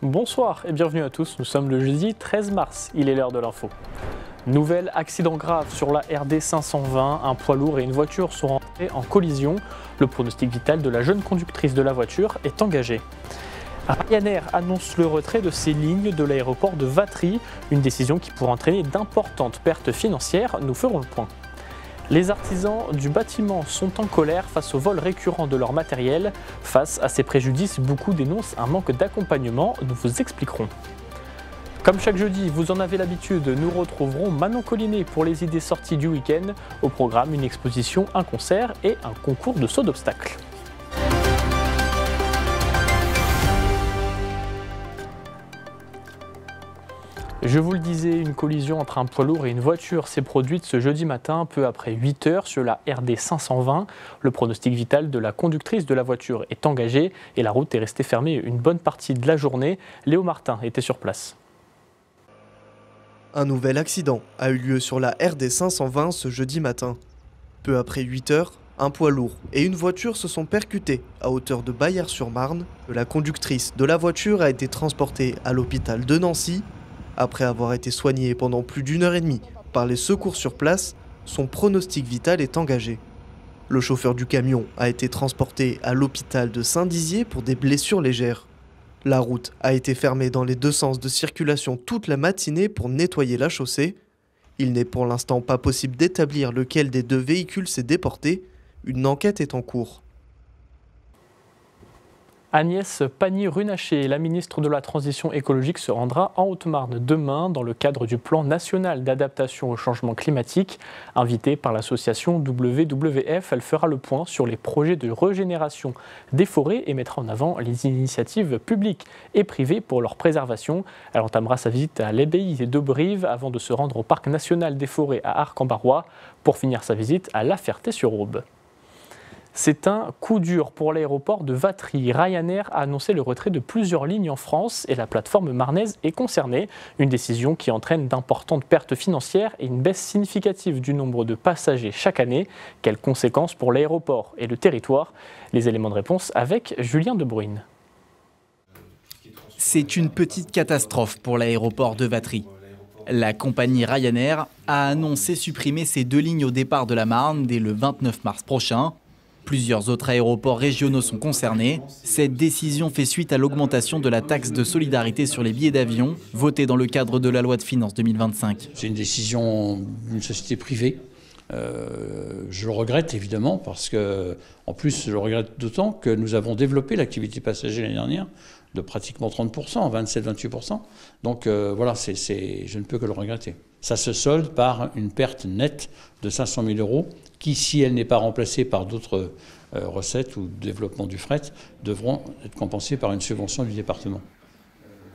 Bonsoir et bienvenue à tous, nous sommes le jeudi 13 mars, il est l'heure de l'info. Nouvel accident grave sur la RD 520, un poids lourd et une voiture sont rentrés en collision. Le pronostic vital de la jeune conductrice de la voiture est engagé. Ryanair annonce le retrait de ses lignes de l'aéroport de Vatry, une décision qui pourrait entraîner d'importantes pertes financières, nous ferons le point. Les artisans du bâtiment sont en colère face au vol récurrent de leur matériel. Face à ces préjudices, beaucoup dénoncent un manque d'accompagnement, nous vous expliquerons. Comme chaque jeudi, vous en avez l'habitude, nous retrouverons Manon Collinet pour les idées sorties du week-end. Au programme, une exposition, un concert et un concours de saut d'obstacles. Je vous le disais, une collision entre un poids lourd et une voiture s'est produite ce jeudi matin, peu après 8 heures, sur la RD 520. Le pronostic vital de la conductrice de la voiture est engagé et la route est restée fermée une bonne partie de la journée. Léo Martin était sur place. Un nouvel accident a eu lieu sur la RD 520 ce jeudi matin. Peu après 8 heures, un poids lourd et une voiture se sont percutés à hauteur de Baillères-sur-Marne. La conductrice de la voiture a été transportée à l'hôpital de Nancy. Après avoir été soigné pendant plus d'1h30 par les secours sur place, son pronostic vital est engagé. Le chauffeur du camion a été transporté à l'hôpital de Saint-Dizier pour des blessures légères. La route a été fermée dans les deux sens de circulation toute la matinée pour nettoyer la chaussée. Il n'est pour l'instant pas possible d'établir lequel des deux véhicules s'est déporté. Une enquête est en cours. Agnès Pannier-Runacher, la ministre de la Transition écologique, se rendra en Haute-Marne demain dans le cadre du plan national d'adaptation au changement climatique. Invitée par l'association WWF, elle fera le point sur les projets de régénération des forêts et mettra en avant les initiatives publiques et privées pour leur préservation. Elle entamera sa visite à l'abbaye de Brive avant de se rendre au parc national des forêts à Arc-en-Barrois pour finir sa visite à La Ferté-sur-Aube. C'est un coup dur pour l'aéroport de Vatry. Ryanair a annoncé le retrait de plusieurs lignes en France et la plateforme marnaise est concernée. Une décision qui entraîne d'importantes pertes financières et une baisse significative du nombre de passagers chaque année. Quelles conséquences pour l'aéroport et le territoire? Les éléments de réponse avec Julien Debruyne. C'est une petite catastrophe pour l'aéroport de Vatry. La compagnie Ryanair a annoncé supprimer ses deux lignes au départ de la Marne dès le 29 mars prochain. Plusieurs autres aéroports régionaux sont concernés. Cette décision fait suite à l'augmentation de la taxe de solidarité sur les billets d'avion, votée dans le cadre de la loi de finances 2025. C'est une décision d'une société privée. Je le regrette évidemment parce que, en plus, je le regrette d'autant que nous avons développé l'activité passager l'année dernière de pratiquement 30%, 27-28%. Donc voilà, je ne peux que le regretter. Ça se solde par une perte nette de 500 000 € qui, si elle n'est pas remplacée par d'autres recettes ou développement du fret, devront être compensées par une subvention du département.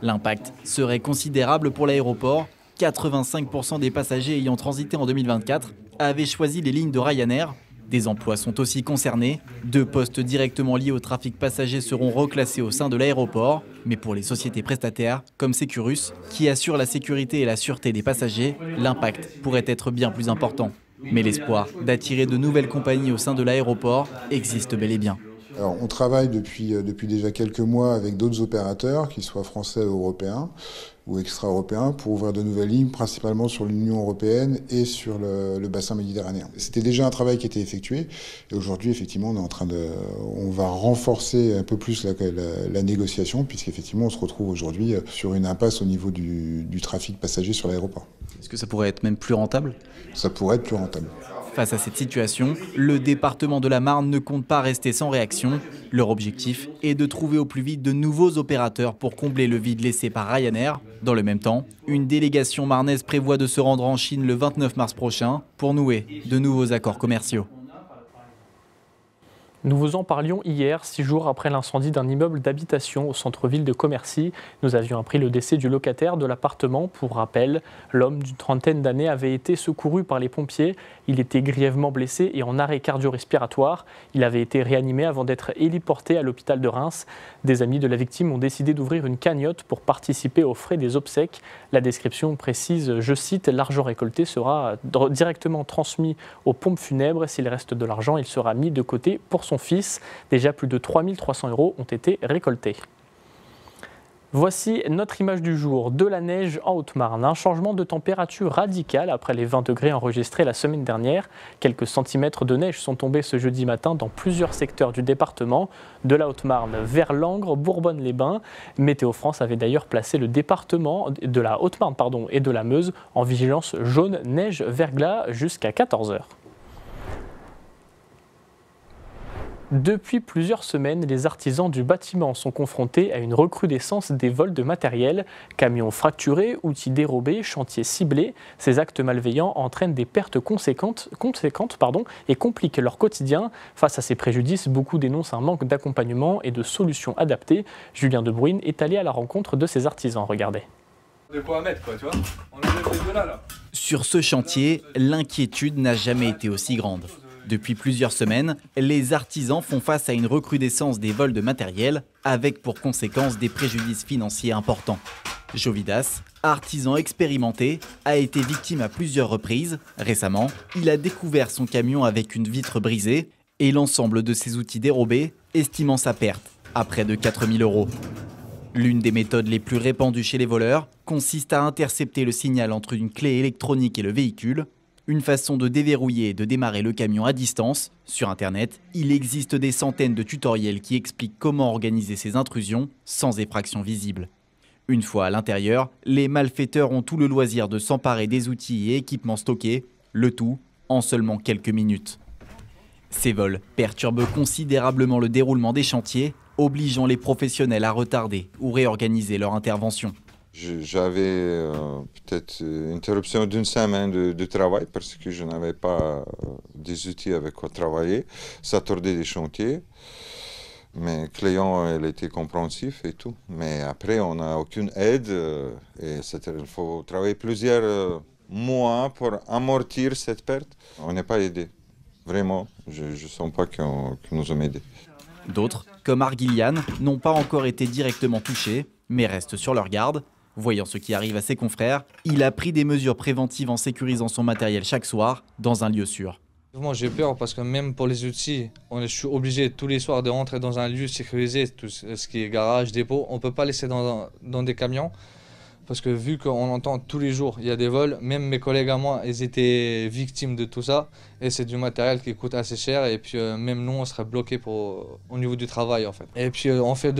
L'impact serait considérable pour l'aéroport. 85% des passagers ayant transité en 2024 avaient choisi les lignes de Ryanair. Des emplois sont aussi concernés. 2 postes directement liés au trafic passager seront reclassés au sein de l'aéroport. Mais pour les sociétés prestataires, comme Securus, qui assurent la sécurité et la sûreté des passagers, l'impact pourrait être bien plus important. Mais l'espoir d'attirer de nouvelles compagnies au sein de l'aéroport existe bel et bien. Alors, on travaille depuis déjà quelques mois avec d'autres opérateurs, qu'ils soient français ou européens ou extra-européens, pour ouvrir de nouvelles lignes, principalement sur l'Union européenne et sur le bassin méditerranéen. C'était déjà un travail qui était effectué et aujourd'hui, effectivement, on va renforcer un peu plus la négociation puisqu'effectivement, on se retrouve aujourd'hui sur une impasse au niveau du trafic passager sur l'aéroport. Est-ce que ça pourrait être même plus rentable ? Ça pourrait être plus rentable. Face à cette situation, le département de la Marne ne compte pas rester sans réaction. Leur objectif est de trouver au plus vite de nouveaux opérateurs pour combler le vide laissé par Ryanair. Dans le même temps, une délégation marnaise prévoit de se rendre en Chine le 29 mars prochain pour nouer de nouveaux accords commerciaux. Nous vous en parlions hier, 6 jours après l'incendie d'un immeuble d'habitation au centre-ville de Commercy. Nous avions appris le décès du locataire de l'appartement. Pour rappel, l'homme d'une trentaine d'années avait été secouru par les pompiers. Il était grièvement blessé et en arrêt cardio-respiratoire. Il avait été réanimé avant d'être héliporté à l'hôpital de Reims. Des amis de la victime ont décidé d'ouvrir une cagnotte pour participer aux frais des obsèques. La description précise, je cite, « L'argent récolté sera directement transmis aux pompes funèbres. S'il reste de l'argent, il sera mis de côté pour son fils. » Déjà plus de 3 300 € ont été récoltés. Voici notre image du jour, de la neige en Haute-Marne. Un changement de température radical après les 20 degrés enregistrés la semaine dernière. Quelques centimètres de neige sont tombés ce jeudi matin dans plusieurs secteurs du département, de la Haute-Marne vers Langres, Bourbonne-les-Bains. Météo France avait d'ailleurs placé le département de la Haute-Marne et de la Meuse en vigilance jaune neige-verglas jusqu'à 14 h. Depuis plusieurs semaines, les artisans du bâtiment sont confrontés à une recrudescence des vols de matériel. Camions fracturés, outils dérobés, chantiers ciblés. Ces actes malveillants entraînent des pertes conséquentes et compliquent leur quotidien. Face à ces préjudices, beaucoup dénoncent un manque d'accompagnement et de solutions adaptées. Julien De Bruyne est allé à la rencontre de ces artisans. Regardez. De quoi mettre, quoi, tu vois. On enlève les deux là. Sur ce chantier, l'inquiétude n'a jamais été aussi grande. Depuis plusieurs semaines, les artisans font face à une recrudescence des vols de matériel, avec pour conséquence des préjudices financiers importants. Jovidas, artisan expérimenté, a été victime à plusieurs reprises. Récemment, il a découvert son camion avec une vitre brisée et l'ensemble de ses outils dérobés, estimant sa perte à près de 4 000 €. L'une des méthodes les plus répandues chez les voleurs consiste à intercepter le signal entre une clé électronique et le véhicule. Une façon de déverrouiller et de démarrer le camion à distance. Sur Internet, il existe des centaines de tutoriels qui expliquent comment organiser ces intrusions sans effraction visible. Une fois à l'intérieur, les malfaiteurs ont tout le loisir de s'emparer des outils et équipements stockés, le tout en seulement quelques minutes. Ces vols perturbent considérablement le déroulement des chantiers, obligeant les professionnels à retarder ou réorganiser leur intervention. J'avais peut-être une interruption d'une semaine de travail parce que je n'avais pas des outils avec quoi travailler. Ça tordait des chantiers. Mes clients, elle était compréhensif et tout. Mais après, on n'a aucune aide et il faut travailler plusieurs mois pour amortir cette perte. On n'est pas aidé. Vraiment, je ne sens pas qu'ils nous ont aidés. D'autres, comme Arguilian, n'ont pas encore été directement touchés, mais restent sur leur garde. Voyant ce qui arrive à ses confrères, il a pris des mesures préventives en sécurisant son matériel chaque soir dans un lieu sûr. Moi j'ai peur parce que même pour les outils, je suis obligé tous les soirs de rentrer dans un lieu sécurisé, tout ce qui est garage, dépôt. On ne peut pas laisser dans des camions parce que vu qu'on entend tous les jours, il y a des vols, même mes collègues à moi, ils étaient victimes de tout ça. Et c'est du matériel qui coûte assez cher et puis même nous on serait bloqués au niveau du travail en fait. Et puis on fait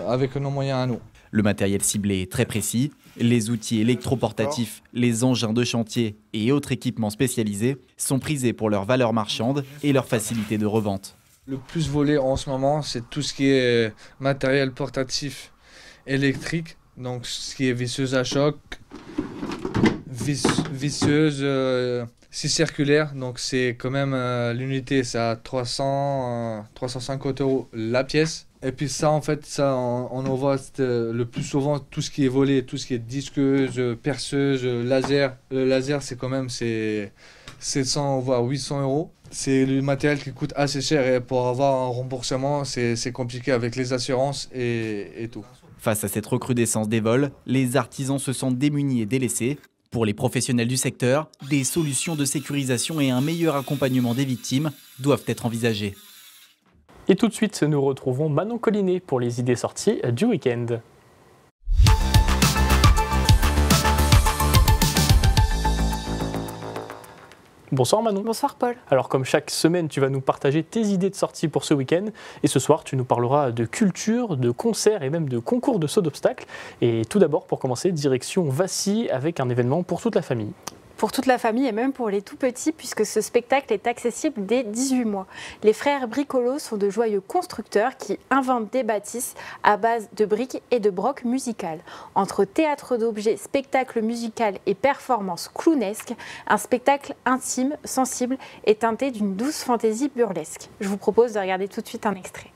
avec nos moyens à nous. Le matériel ciblé est très précis. Les outils électroportatifs, les engins de chantier et autres équipements spécialisés sont prisés pour leur valeur marchande et leur facilité de revente. Le plus volé en ce moment, c'est tout ce qui est matériel portatif électrique. Donc ce qui est visseuse à choc, visseuse, c'est circulaire. Donc c'est quand même l'unité, c'est à 350 € la pièce. Et puis ça, en fait, on en voit le plus souvent tout ce qui est volé, tout ce qui est disqueuse, perceuse, laser. Le laser, c'est quand même 700 voire 800 €. C'est le matériel qui coûte assez cher et pour avoir un remboursement, c'est compliqué avec les assurances et tout. Face à cette recrudescence des vols, les artisans se sentent démunis et délaissés. Pour les professionnels du secteur, des solutions de sécurisation et un meilleur accompagnement des victimes doivent être envisagées. Et tout de suite, nous retrouvons Manon Collinet pour les idées sorties du week-end. Bonsoir Manon. Bonsoir Paul. Alors comme chaque semaine, tu vas nous partager tes idées de sortie pour ce week-end. Et ce soir, tu nous parleras de culture, de concerts et même de concours de saut d'obstacles. Et tout d'abord, pour commencer, direction Vassy avec un événement pour toute la famille. Pour toute la famille et même pour les tout petits, puisque ce spectacle est accessible dès 18 mois. Les frères Bricolos sont de joyeux constructeurs qui inventent des bâtisses à base de briques et de brocs musicales. Entre théâtre d'objets, spectacle musical et performance clownesque, un spectacle intime, sensible et teinté d'une douce fantaisie burlesque. Je vous propose de regarder tout de suite un extrait.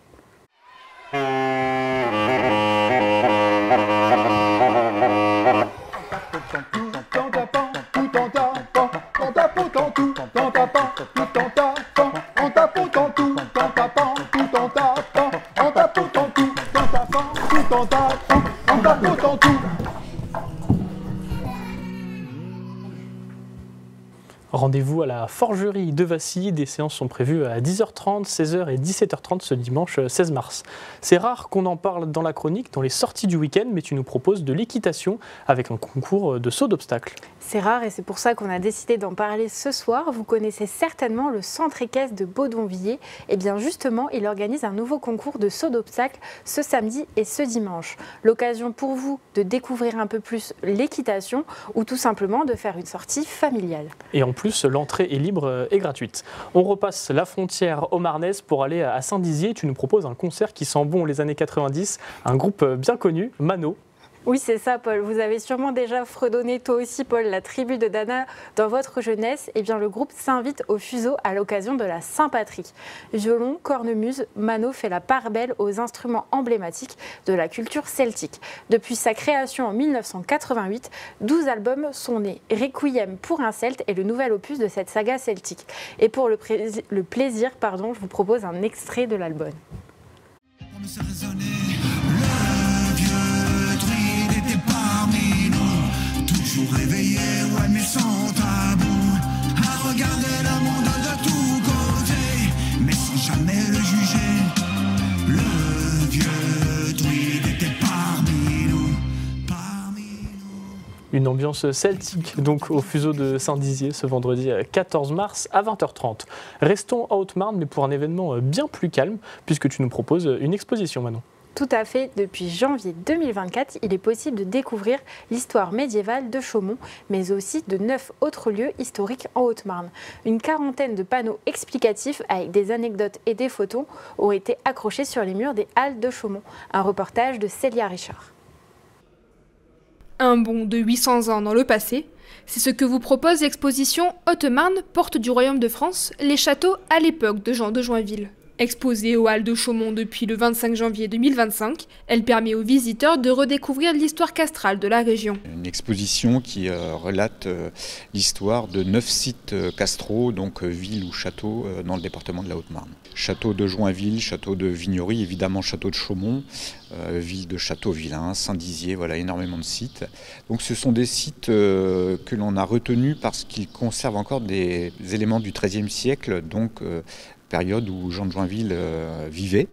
Rendez-vous à la Forgerie de Vassy. Des séances sont prévues à 10h30, 16h et 17h30 ce dimanche 16 mars. C'est rare qu'on en parle dans la chronique, dans les sorties du week-end, mais tu nous proposes de l'équitation avec un concours de saut d'obstacles. C'est rare et c'est pour ça qu'on a décidé d'en parler ce soir. Vous connaissez certainement le centre équestre de Baudonvillers. Et bien justement, il organise un nouveau concours de saut d'obstacles ce samedi et ce dimanche. L'occasion pour vous de découvrir un peu plus l'équitation ou tout simplement de faire une sortie familiale. Et en plus, l'entrée est libre et gratuite. On repasse la frontière au Marnaise pour aller à Saint-Dizier. Tu nous proposes un concert qui sent bon les années 90, un groupe bien connu, Mano. Oui, c'est ça, Paul. Vous avez sûrement déjà fredonné, toi aussi, Paul, la tribu de Dana dans votre jeunesse. Eh bien, le groupe s'invite au fuseau à l'occasion de la Saint-Patrick. Violon, cornemuse, Mano fait la part belle aux instruments emblématiques de la culture celtique. Depuis sa création en 1988, 12 albums sont nés. Requiem pour un Celte est le nouvel opus de cette saga celtique. Et pour le plaisir, je vous propose un extrait de l'album. Toujours réveillé, ouais, mais sans tabou, à regarder le monde de tous côtés, mais sans jamais le juger. Le vieux druide était parmi nous. Une ambiance celtique donc au fuseau de Saint-Dizier ce vendredi 14 mars à 20h30. Restons à Haute-Marne, mais pour un événement bien plus calme, puisque tu nous proposes une exposition, Manon. Tout à fait. Depuis janvier 2024, il est possible de découvrir l'histoire médiévale de Chaumont, mais aussi de 9 autres lieux historiques en Haute-Marne. Une quarantaine de panneaux explicatifs avec des anecdotes et des photos ont été accrochés sur les murs des halles de Chaumont. Un reportage de Célia Richard. Un bond de 800 ans dans le passé, c'est ce que vous propose l'exposition Haute-Marne, porte du Royaume de France, les châteaux à l'époque de Jean de Joinville. Exposée aux Halles de Chaumont depuis le 25 janvier 2025, elle permet aux visiteurs de redécouvrir l'histoire castrale de la région. Une exposition qui relate l'histoire de 9 sites castraux, donc villes ou châteaux dans le département de la Haute-Marne. Château de Joinville, château de Vignory, évidemment château de Chaumont, ville de Châteauvillain, Saint-Dizier, voilà énormément de sites. Donc ce sont des sites que l'on a retenus parce qu'ils conservent encore des éléments du XIIIe siècle, donc période où Jean de Joinville vivait.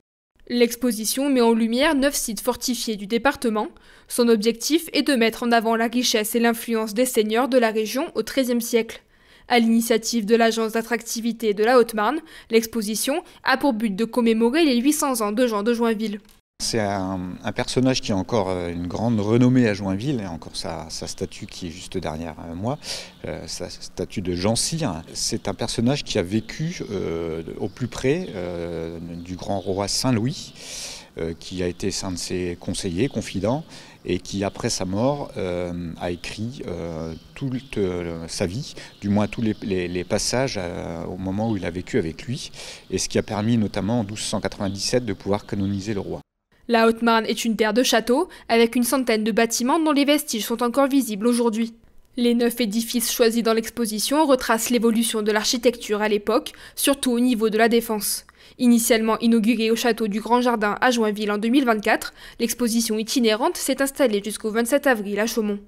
L'exposition met en lumière 9 sites fortifiés du département. Son objectif est de mettre en avant la richesse et l'influence des seigneurs de la région au XIIIe siècle. À l'initiative de l'Agence d'attractivité de la Haute-Marne, l'exposition a pour but de commémorer les 800 ans de Jean de Joinville. C'est un personnage qui a encore une grande renommée à Joinville, et encore sa statue qui est juste derrière moi, sa statue de Jean Cyr. C'est un personnage qui a vécu au plus près du grand roi Saint-Louis, qui a été un de ses conseillers, confidents, et qui, après sa mort, a écrit toute sa vie, du moins tous les passages au moment où il a vécu avec lui, et ce qui a permis notamment en 1297 de pouvoir canoniser le roi. La Haute-Marne est une terre de châteaux, avec une centaine de bâtiments dont les vestiges sont encore visibles aujourd'hui. Les 9 édifices choisis dans l'exposition retracent l'évolution de l'architecture à l'époque, surtout au niveau de la défense. Initialement inaugurée au château du Grand Jardin à Joinville en 2024, l'exposition itinérante s'est installée jusqu'au 27 avril à Chaumont.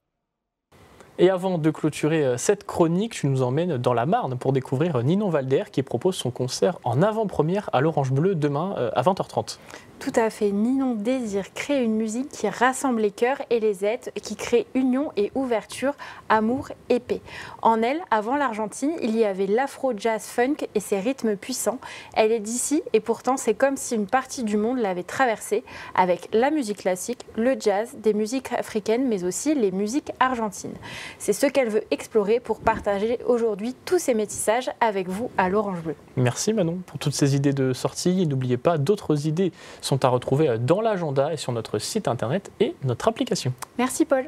Et avant de clôturer cette chronique, tu nous emmènes dans la Marne pour découvrir Ninon Valder qui propose son concert en avant-première à l'Orange Bleu demain à 20h30. Tout à fait. Ninon désire créer une musique qui rassemble les cœurs et les êtres, qui crée union et ouverture, amour et paix. En elle, avant l'Argentine, il y avait l'afro-jazz-funk et ses rythmes puissants. Elle est d'ici et pourtant c'est comme si une partie du monde l'avait traversée avec la musique classique, le jazz, des musiques africaines mais aussi les musiques argentines. C'est ce qu'elle veut explorer pour partager aujourd'hui tous ces métissages avec vous à l'Orange Bleu. Merci Manon pour toutes ces idées de sortie. Et n'oubliez pas, d'autres idées sont à retrouver dans l'agenda et sur notre site internet et notre application. Merci Paul.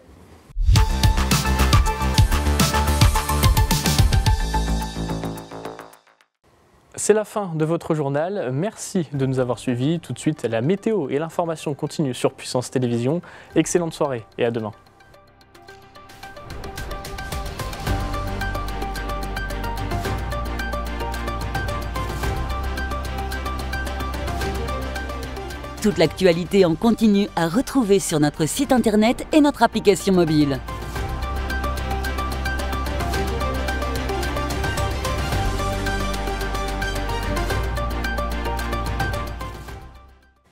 C'est la fin de votre journal. Merci de nous avoir suivis. Tout de suite, la météo et l'information continuent sur Puissance Télévisions. Excellente soirée et à demain. Toute l'actualité en continu à retrouver sur notre site internet et notre application mobile.